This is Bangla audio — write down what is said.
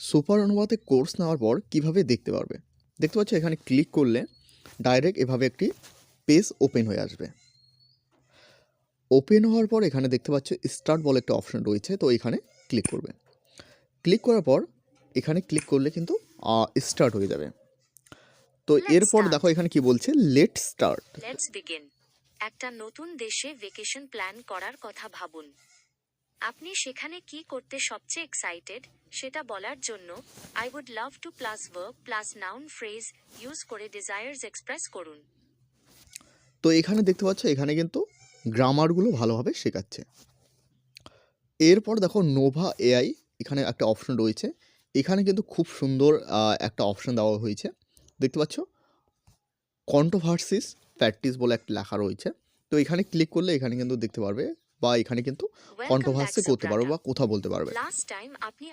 সুপার অনুবাদে কোর্স নেওয়ার পর কিভাবে দেখতে পারবে? দেখতে পাচ্ছ এখানে ক্লিক করলে ডাইরেক্ট এভাবে একটি পেজ ওপেন হয়ে আসবে। ওপেন হওয়ার পর এখানে দেখতে পাচ্ছ স্টার্ট বলে একটা অপশন রয়েছে, তো এখানে ক্লিক করবে। ক্লিক করার পর এখানে ক্লিক করলে কিন্তু স্টার্ট হয়ে যাবে। তো এরপর দেখো এখানে কি বলছে, লেট স্টার্ট। Let's begin. একটা নতুন দেশে ভেকেশন প্ল্যান করার কথা ভাবুন। আপনি সেখানে কি করতে সবচেয়ে এক্সাইটেড সেটা বলার জন্য I would love to plus verb plus noun phrase use করে ডিজায়ার্স এক্সপ্রেস করুন। তো এখানে দেখতে পাচ্ছ এখানে কিন্তু গ্রামারগুলো ভালোভাবে শেখাচ্ছে। এরপর দেখো নোভা এআই এখানে একটা অপশন রয়েছে। এখানে কিন্তু খুব সুন্দর একটা অপশন দেওয়া হয়েছে। দেখতে পাচ্ছ কন্ট্রোভার্সিস প্র্যাকটিস বলে একটা লেখা রয়েছে। তো এখানে ক্লিক করলে এখানে কিন্তু দেখতে পারবে বা এখানে কিন্তু ওয়েলকাম ব্যাক কন্ট্রোভার্সি করতে পারবে সুব্রতা। বা কথা বলতে পারবে। লাস্ট টাইম আপনি